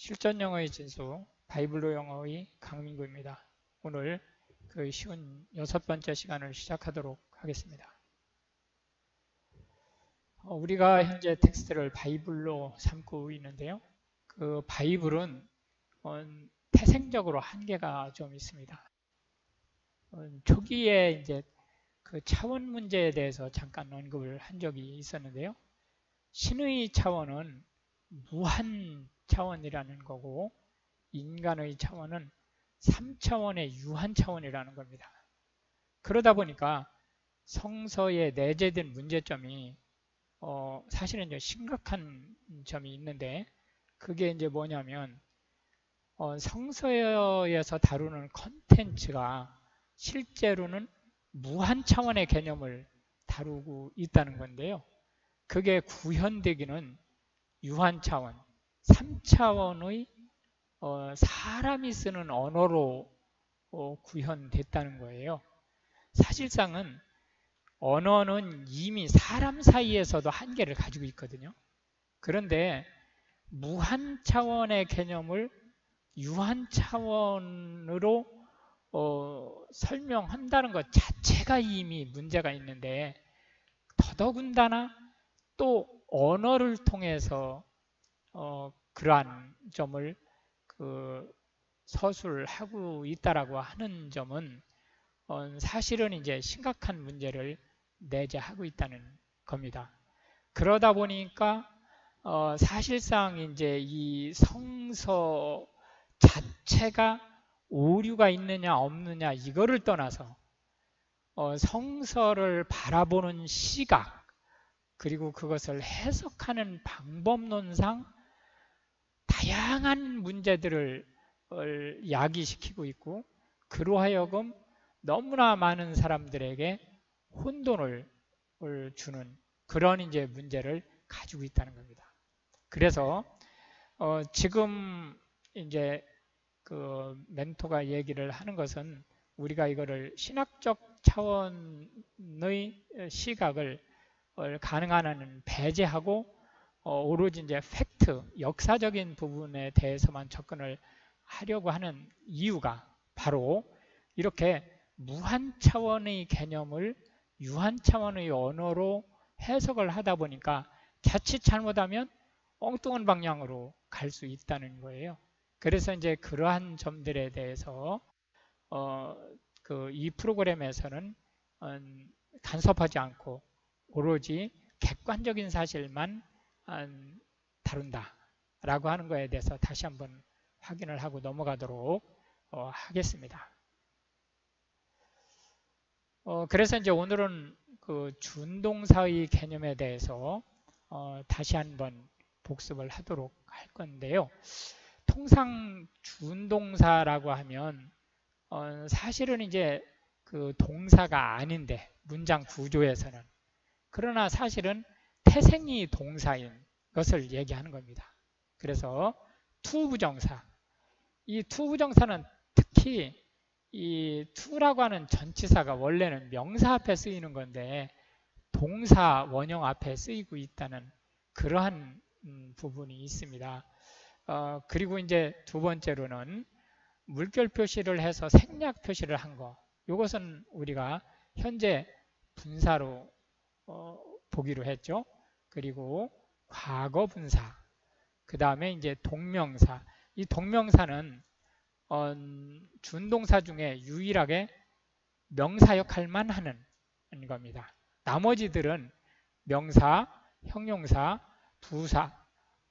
실전 영어의 진수, 바이블로 영어의 강민구입니다. 오늘 그 쉬운 6번째 시간을 시작하도록 하겠습니다. 우리가 현재 텍스트를 바이블로 삼고 있는데요. 그 바이블은 태생적으로 한계가 좀 있습니다. 초기에 이제 그 차원 문제에 대해서 잠깐 언급을 한 적이 있었는데요. 신의 차원은 무한 차원이라는 거고, 인간의 차원은 3차원의 유한 차원이라는 겁니다. 그러다 보니까 성서에 내재된 문제점이 사실은 이제 심각한 점이 있는데, 그게 이제 뭐냐면 성서에서 다루는 컨텐츠가 실제로는 무한 차원의 개념을 다루고 있다는 건데요. 그게 구현되기는 유한 차원, 3차원의 사람이 쓰는 언어로 구현됐다는 거예요. 사실상은 언어는 이미 사람 사이에서도 한계를 가지고 있거든요. 그런데 무한 차원의 개념을 유한 차원으로 설명한다는 것 자체가 이미 문제가 있는데, 더더군다나 또 언어를 통해서 그러한 점을 서술하고 있다라고 하는 점은 사실은 이제 심각한 문제를 내재하고 있다는 겁니다. 그러다 보니까 사실상 이제 이 성서 자체가 오류가 있느냐 없느냐 이거를 떠나서 성서를 바라보는 시각, 그리고 그것을 해석하는 방법론상 다양한 문제들을 야기시키고 있고, 그로하여금 너무나 많은 사람들에게 혼돈을 주는 그런 이제 문제를 가지고 있다는 겁니다. 그래서 지금 이제 그 멘토가 얘기를 하는 것은, 우리가 이거를 신학적 차원의 시각을 가능한 한은 배제하고 오로지 이제 팩트, 역사적인 부분에 대해서만 접근을 하려고 하는 이유가 바로 이렇게 무한 차원의 개념을 유한 차원의 언어로 해석을 하다 보니까 자칫 잘못하면 엉뚱한 방향으로 갈 수 있다는 거예요. 그래서 이제 그러한 점들에 대해서 이 프로그램에서는 간섭하지 않고 오로지 객관적인 사실만 다룬다라고 하는 거에 대해서 다시 한번 확인을 하고 넘어가도록 하겠습니다. 그래서 이제 오늘은 그 준동사의 개념에 대해서 다시 한번 복습을 하도록 할 건데요. 통상 준동사라고 하면 사실은 이제 그 동사가 아닌데, 문장 구조에서는, 그러나 사실은 태생이 동사인 것을 얘기하는 겁니다. 그래서 투부정사, 이 투부정사는 특히 이 투라고 하는 전치사가 원래는 명사 앞에 쓰이는 건데 동사 원형 앞에 쓰이고 있다는 그러한 부분이 있습니다. 그리고 이제 두 번째로는 물결 표시를 해서 생략 표시를 한 거, 이것은 우리가 현재 분사로 보기로 했죠. 그리고 과거 분사, 그 다음에 이제 동명사. 이 동명사는 준동사 중에 유일하게 명사 역할만 하는 겁니다. 나머지들은 명사, 형용사, 부사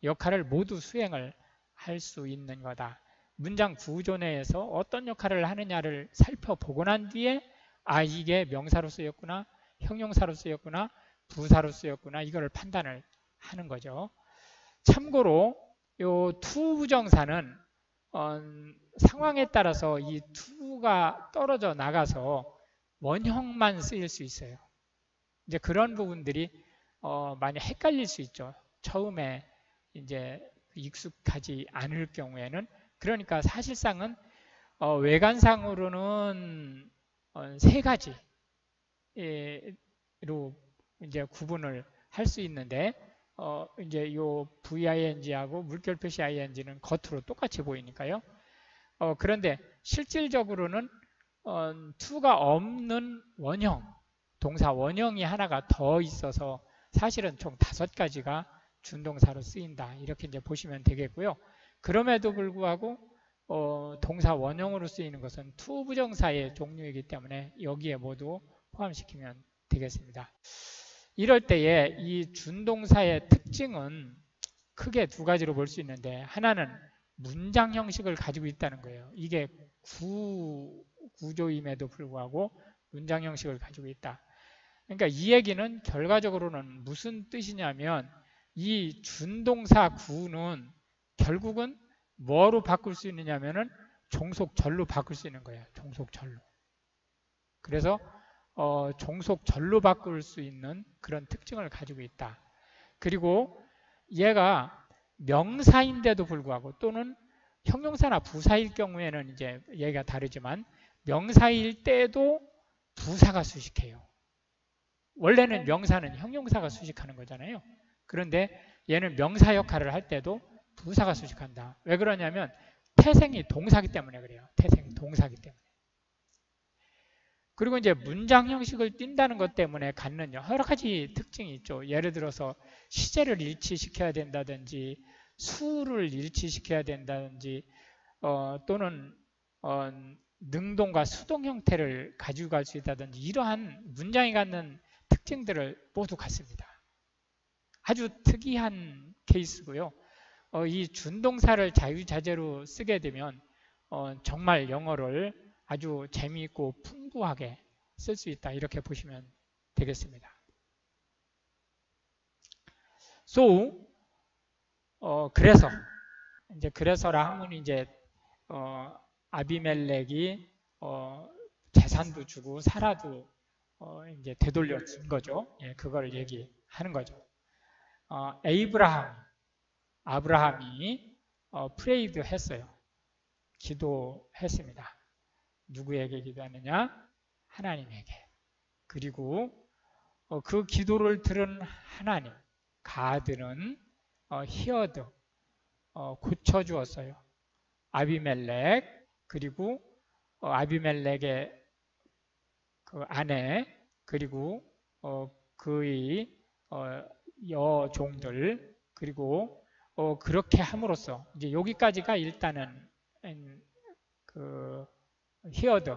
역할을 모두 수행을 할 수 있는 거다. 문장 구조 내에서 어떤 역할을 하느냐를 살펴보고 난 뒤에 이게 명사로 쓰였구나, 형용사로 쓰였구나, 부사로 쓰였구나, 이거를 판단을 하는 거죠. 참고로 요 투부정사는 상황에 따라서 이 투가 떨어져 나가서 원형만 쓰일 수 있어요. 이제 그런 부분들이 많이 헷갈릴 수 있죠. 처음에 이제 익숙하지 않을 경우에는. 그러니까 사실상은 외관상으로는 세 가지로 이제 구분을 할 수 있는데, 이제 요 VING하고 물결 표시 ING는 겉으로 똑같이 보이니까요. 그런데 실질적으로는 to가 없는 원형, 동사 원형이 하나가 더 있어서 사실은 총 5가지가 준동사로 쓰인다. 이렇게 이제 보시면 되겠고요. 그럼에도 불구하고 동사 원형으로 쓰이는 것은 to 부정사의 종류이기 때문에 여기에 모두 포함시키면 되겠습니다. 이럴 때에 이 준동사의 특징은 크게 2가지로 볼 수 있는데, 하나는 문장 형식을 가지고 있다는 거예요. 이게 구조임에도 불구하고 문장 형식을 가지고 있다. 그러니까 이 얘기는 결과적으로는 무슨 뜻이냐면, 이 준동사 구는 결국은 뭐로 바꿀 수 있느냐면은 종속절로 바꿀 수 있는 거예요. 종속절로. 그래서 종속절로 바꿀 수 있는 그런 특징을 가지고 있다. 그리고 얘가 명사인데도 불구하고, 또는 형용사나 부사일 경우에는 이제 얘기가 다르지만, 명사일 때도 부사가 수식해요. 원래는 명사는 형용사가 수식하는 거잖아요. 그런데 얘는 명사 역할을 할 때도 부사가 수식한다. 왜 그러냐면 태생이 동사기 때문에 그래요. 태생이 동사기 때문에. 그리고 이제 문장 형식을 띈다는 것 때문에 갖는 여러 가지 특징이 있죠. 예를 들어서 시제를 일치시켜야 된다든지, 수를 일치시켜야 된다든지, 또는 능동과 수동 형태를 가지고 갈 수 있다든지, 이러한 문장이 갖는 특징들을 모두 갖습니다. 아주 특이한 케이스고요. 이 준동사를 자유자재로 쓰게 되면 정말 영어를 아주 재미있고 풍부하게 쓸 수 있다. 이렇게 보시면 되겠습니다. So, 그래서라 하면 이제 아비멜렉이 재산도 주고 사라도 이제 되돌려 준 거죠. 예, 그걸 얘기하는 거죠. 아브라함이 프레이드 했어요. 기도했습니다. 누구에게 기도하느냐? 하나님에게. 그리고 그 기도를 들은 하나님, 가드는 히어드, 고쳐주었어요. 아비멜렉, 그리고 아비멜렉의 그 아내, 그리고 그의 여종들, 그리고 그렇게 함으로써 이제 여기까지가 일단은 그 히어드의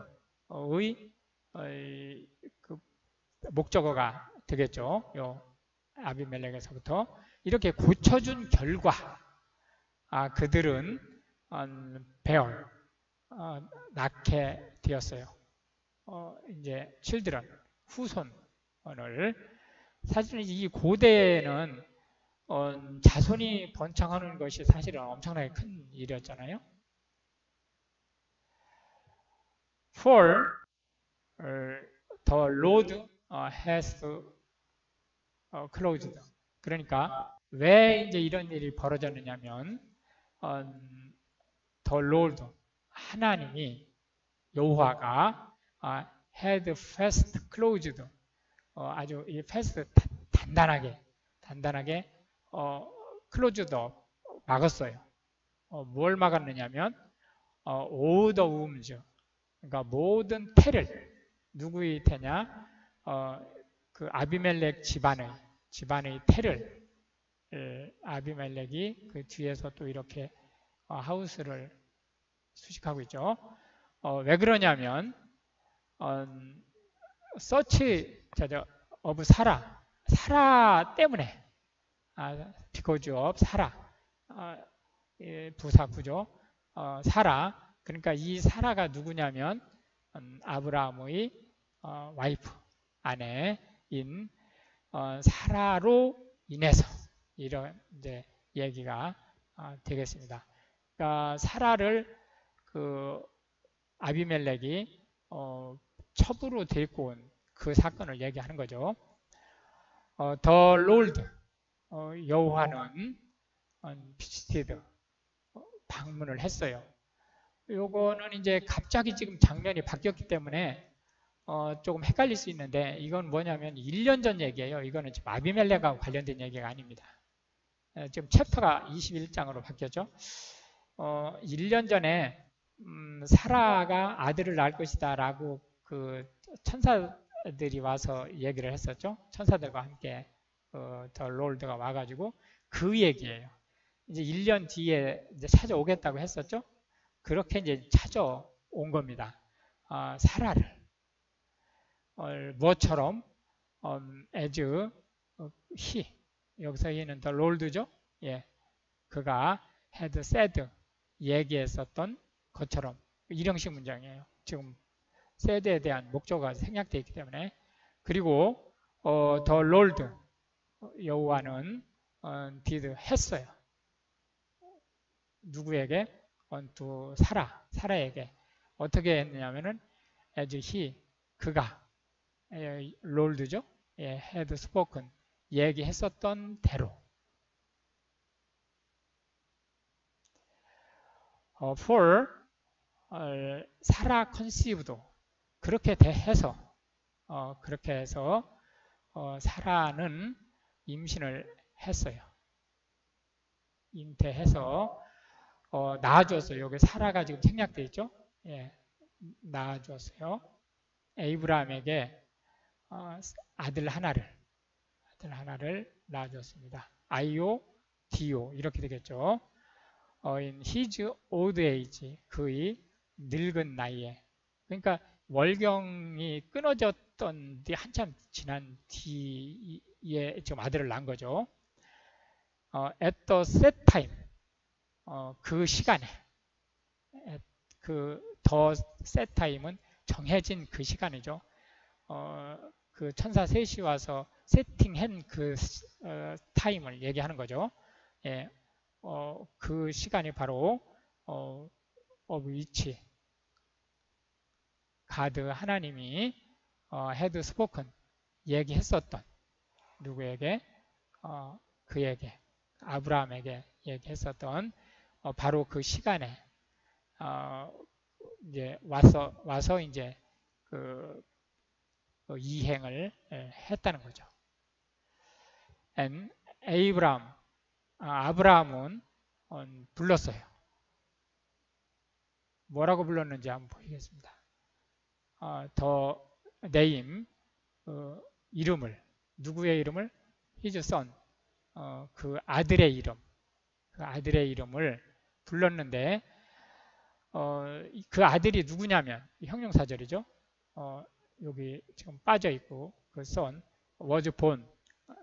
그 목적어가 되겠죠. 요 아비멜렉에서부터 이렇게 고쳐준 결과, 그들은 배얼 낳게 되었어요. 이제 children, 후손을. 사실은 이 고대에는 자손이 번창하는 것이 사실은 엄청나게 큰 일이었잖아요. For the road has closed. 그러니까 왜 이제 이런 일이 벌어졌느냐면, the Lord, 하나님이, 여호와가 had fast closed, 아주 이 fast 단단하게 closed 막았어요. 뭘 막았느냐면 all the wombs, 그러니까 모든 태를. 누구의 태냐? 그 아비멜렉 집안의 태를 아비멜렉이 그 뒤에서 또 이렇게 하우스를 수식하고 있죠. 왜 그러냐면 search of 사라 때문에, because of 사라, 부사 구조, 사라. 그러니까 이 사라가 누구냐면 아브라함의 와이프, 아내인 사라로 인해서 이런 이제 얘기가 되겠습니다. 그러니까 사라를 그 아비멜렉이 첩으로 데리고 온 그 사건을 얘기하는 거죠. The Lord, 여호와는 visited, 방문을 했어요. 요거는 이제 갑자기 지금 장면이 바뀌었기 때문에 조금 헷갈릴 수 있는데, 이건 뭐냐면 1년 전 얘기예요. 이거는 지금 아비멜렉하고 관련된 얘기가 아닙니다. 지금 챕터가 21장으로 바뀌었죠. 1년 전에 사라가 아들을 낳을 것이다 라고 그 천사들이 와서 얘기를 했었죠. 천사들과 함께 더 롤드가 와가지고 그 얘기예요. 이제 1년 뒤에 이제 찾아오겠다고 했었죠. 그렇게 이제 찾아온 겁니다. 사라를 뭐처럼 as he, 여기서 he는 더 롤드죠. 예, 그가 had said, 얘기했었던 것처럼 일형식 문장이에요. 지금 said에 대한 목적어가 생략되어 있기 때문에. 그리고 더 롤드, 여호와는 did, 했어요. 누구에게? unto 사라에게. 어떻게 했느냐면은 as he, 그가, 롤드죠. 예, had spoken, 얘기했었던 대로. for 사라 conceived, 그렇게 해서 사라는 임신을 했어요. 잉태해서 낳아주었어요. 여기 사라가 지금 생략되어 있죠. 예, 낳아주었어요. 에이브라함에게 아들 하나를 낳아주었습니다. 아이오, 디오 이렇게 되겠죠. in his old age, 그의 늙은 나이에. 그러니까 월경이 끊어졌던 뒤 한참 지난 뒤에 지금 아들을 낳은 거죠. at the set time, 그 시간에. 그 the set time은 정해진 그 시간이죠. 그 천사 셋이 와서 세팅한 그 타임을 얘기하는 거죠. 예, 그 시간이 바로 of which God, 하나님이 had spoken, 얘기했었던, 누구에게? 그에게, 아브라함에게 얘기했었던 바로 그 시간에 이제 와서 이제 그 이행을 했다는 거죠. And 아브라함은 불렀어요. 뭐라고 불렀는지 한번 보겠습니다. 더 네임, 이름을, 누구의 이름을? His son, 그 아들의 이름을 불렀는데 그 아들이 누구냐면 형용사절이죠. 여기 지금 빠져 있고 그 son was born,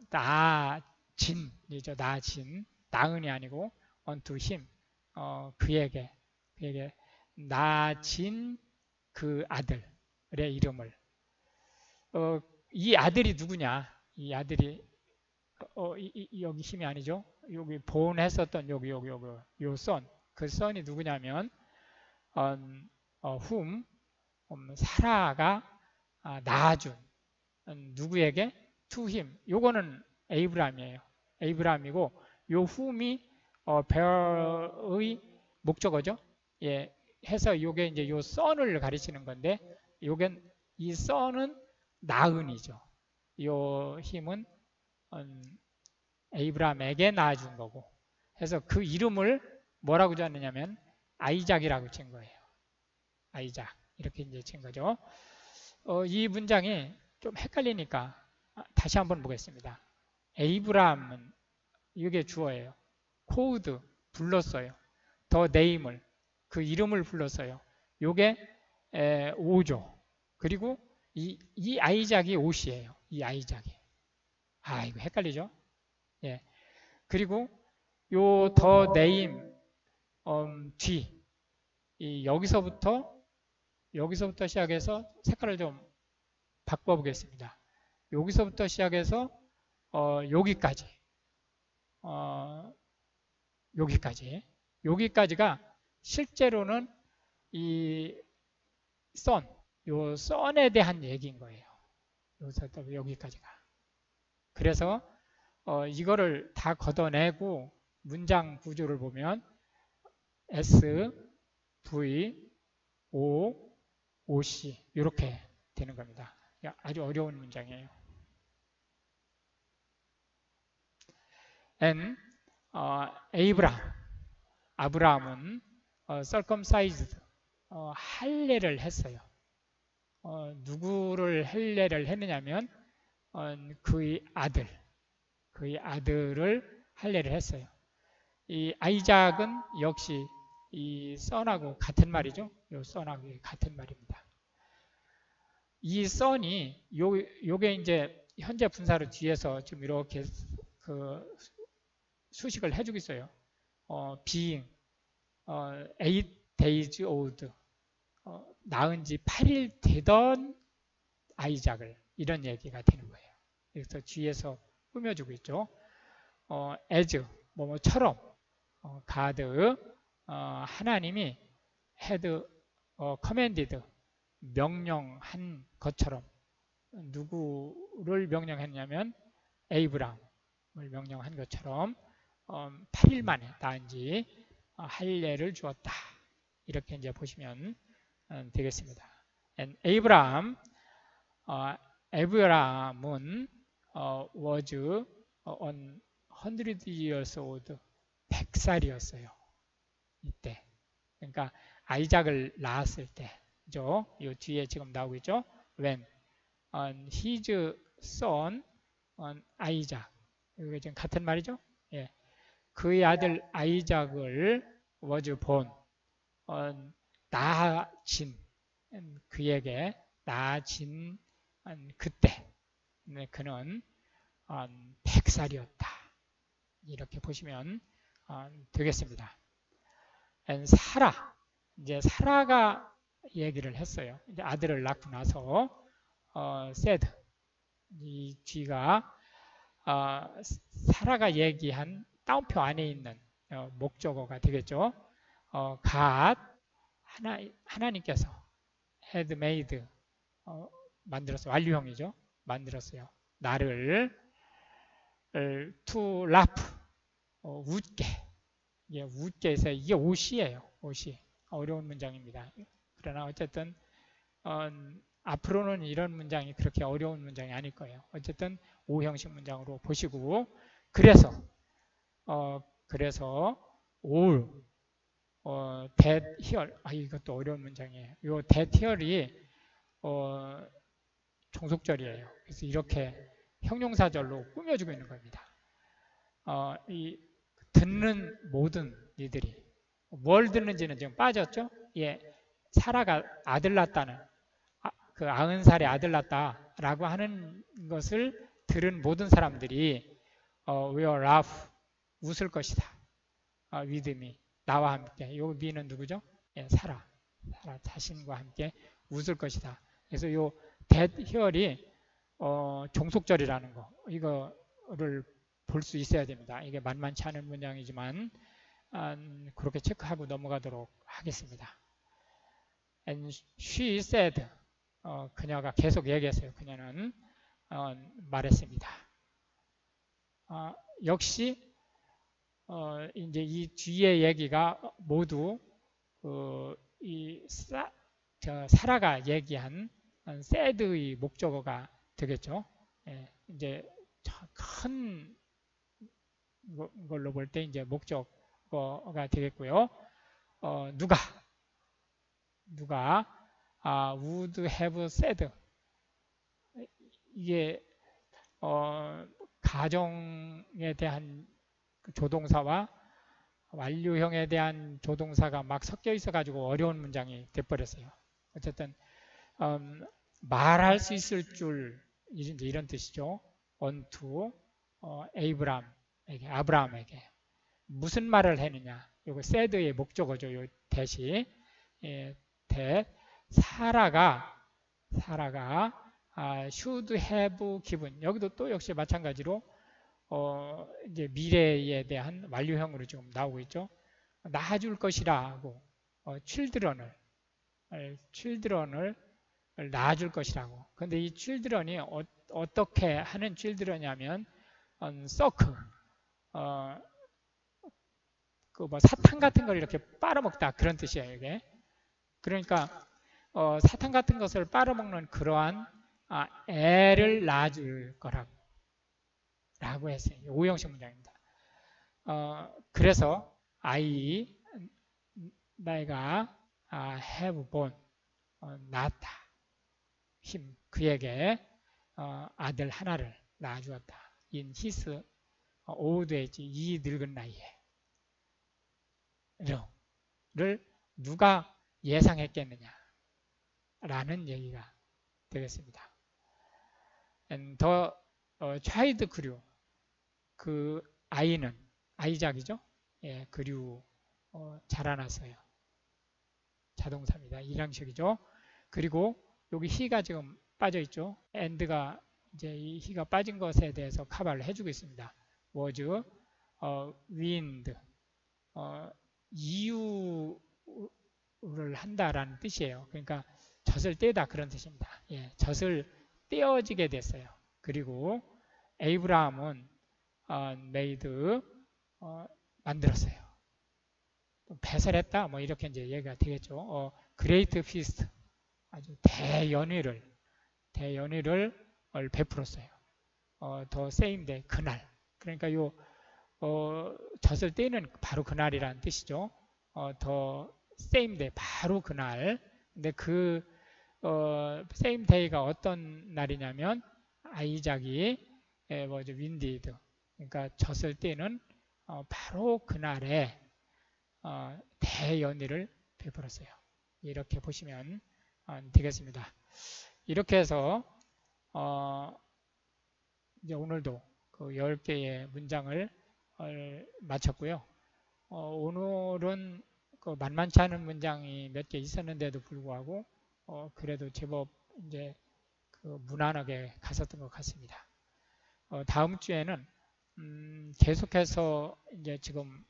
낳아진이죠. 낳은이 아니고 unto him, 그에게 낳아진 그 아들의 이름을. 이 아들이 누구냐? 이 아들이 여기 힘이 아니죠. 여기 본했었던 여기 요 son, 그 son이 누구냐면 whom, 사라가 낳아준, 누구에게? to him. 요거는 에이브라함이고 요 whom이 bear의 목적어죠. 예, 해서 요게 이제 요 son을 가리치는 건데, 요겐 이 son은 나은이죠. 요 힘은 에이브라함에게 낳아준 거고, 해서 그 이름을 뭐라고 지었느냐면 아이작이라고 친 거예요. 아이작, 이렇게 이제 친 거죠. 이 문장이 좀 헷갈리니까 다시 한번 보겠습니다. 에이브라함은 이게 주어예요. 코우드, 불렀어요. 더 네임을, 그 이름을 불렀어요. 요게 오죠. 그리고 이 아이작이 옷이에요. 이 아이작이. 이거 헷갈리죠? 예. 그리고 요 더 네임 뒤, 여기서부터 시작해서 색깔을 좀 바꿔보겠습니다. 여기서부터 시작해서 여기까지가 실제로는 이 요 son에 대한 얘기인 거예요. 여기서부터 여기까지가. 그래서 이거를 다 걷어내고 문장 구조를 보면 S, V, O, OC 이렇게 되는 겁니다. 아주 어려운 문장이에요. And 아브라함은 circumcised, 할례를 했어요. 누구를 할례를 했느냐면 그의 아들을 할례를 했어요. 이 아이작은 역시 이 썬하고 같은 말이죠. 요 썬하고 같은 말입니다. 이 썬이 요게 이제 현재 분사로 뒤에서 지금 이렇게 그 수식을 해주고 있어요. being 8 days old, 낳은 지 8일 되던 아이작을, 이런 얘기가 되는 거예요. 그래서 뒤에서 꾸며주고 있죠. as 뭐뭐처럼, God, 하나님이 had commanded, 명령한 것처럼. 누구를 명령했냐면 에이브람을 명령한 것처럼 8일 만에 낳은 지 할례를 주었다. 이렇게 이제 보시면 되겠습니다. And Abraham은 was on 100 years old, 100살이었어요. 이때. 그러니까 아이작을 낳았을 때죠. 이 뒤에 지금 나오고 있죠. When his son Isaac, 이게 지금 같은 말이죠. 예. 그의 아들 아이작을 was born, 낳아진, 그에게 낳아진 그때 그는 100살이었다. 이렇게 보시면 되겠습니다. 사라, 이제 사라가 얘기를 했어요. 이제 아들을 낳고 나서 said, 이 뒤가 사라가 얘기한 따옴표 안에 있는 목적어가 되겠죠. God, 하나님께서 had made, 만들었어요. 완료형이죠. 만들었어요. 나를 to laugh, 웃게. 예, 웃게 해서 이게 옷이에요. 옷이. 어려운 문장입니다. 그러나 어쨌든 앞으로는 이런 문장이 그렇게 어려운 문장이 아닐 거예요. 어쨌든 오형식 문장으로 보시고, 그래서 all that here, 이것도 어려운 문장이에요. 요 that here이 종속절이에요. 그래서 이렇게 형용사절로 꾸며주고 있는 겁니다. 이 듣는 모든 이들이, 뭘 듣는지는 지금 빠졌죠? 예, 사라가 아들 낳았다는, 그 90살에 아들 낳았다라고 하는 것을 들은 모든 사람들이 will laugh, 웃을 것이다. with me, 나와 함께. 요 me는 누구죠? 예, 사라 자신과 함께 웃을 것이다. 그래서 요 that here이 종속절이라는 거, 이거를 볼 수 있어야 됩니다. 이게 만만치 않은 문장이지만 그렇게 체크하고 넘어가도록 하겠습니다. And she said, 그녀가 계속 얘기했어요. 그녀는 말했습니다. 역시 이제 이 뒤에 얘기가 모두 이 사라가 얘기한 said의 목적어가 되겠죠. 예, 이제 큰 걸로 볼 때 이제 목적어가 되겠고요. 누가 would have said, 이게 가정에 대한 조동사와 완료형에 대한 조동사가 막 섞여 있어 가지고 어려운 문장이 돼버렸어요. 어쨌든 말할 수 있을 줄, 이런 뜻이죠. unto 아브라함에게 무슨 말을 했느냐. 이거 said의 목적어죠. 요 대시 사라가 should have given, 여기도 또 역시 마찬가지로 이제 미래에 대한 완료형으로 지금 나오고 있죠. 낳아줄 것이라고, children을 낳아줄 것이라고. 근데 이 children이 어떻게 하는 children이냐면 suck, 그 뭐 사탕 같은 걸 이렇게 빨아먹다, 그런 뜻이에요. 이게. 그러니까 사탕 같은 것을 빨아먹는 그러한 애를 낳아줄 거라고 했어요. 오형식 문장입니다. 그래서 내가 have born 낳았다. 그에게 아들 하나를 낳아주었다. in his old age, 이 늙은 나이에. 를 누가 예상했겠느냐 라는 얘기가 되겠습니다. And the child grew, 그 아이는 아이작이죠. 예, grew 자라났어요. 자동사입니다. 일항식이죠. 그리고 여기 he가 지금 빠져 있죠. and가 이제 이 he가 빠진 것에 대해서 커버를 해주고 있습니다. was weaned, 이유를 한다라는 뜻이에요. 그러니까 젖을 떼다 그런 뜻입니다. 예, 젖을 떼어지게 됐어요. 그리고 에이브라함은 made, 만들었어요. 배설했다 뭐 이렇게 이제 얘기가 되겠죠. great feast, 아주 대연회를 베풀었어요. the same day, 그날. 그러니까 요 젖을 떼는 바로 그날이라는 뜻이죠. the same day, 바로 그날. 근데 그 same day가 어떤 날이냐면 아이작이 뭐죠, 윈디드. 그러니까 젖을 떼는 바로 그날에 대연회를 베풀었어요. 이렇게 보시면 되겠습니다. 이렇게 해서 이제 오늘도 그 10개의 문장을 마쳤고요. 오늘은 그 만만치 않은 문장이 몇 개 있었는데도 불구하고 그래도 제법 이제 그 무난하게 갔었던 것 같습니다. 다음 주에는 계속해서 이제 지금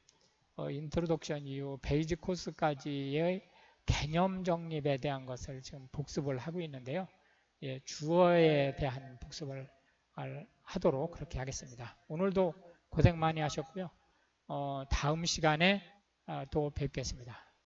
인트로덕션 이후 베이지 코스까지의 개념 정립에 대한 것을 지금 복습을 하고 있는데요. 예, 주어에 대한 복습을 하도록 그렇게 하겠습니다. 오늘도 고생 많이 하셨고요. 다음 시간에 또 뵙겠습니다.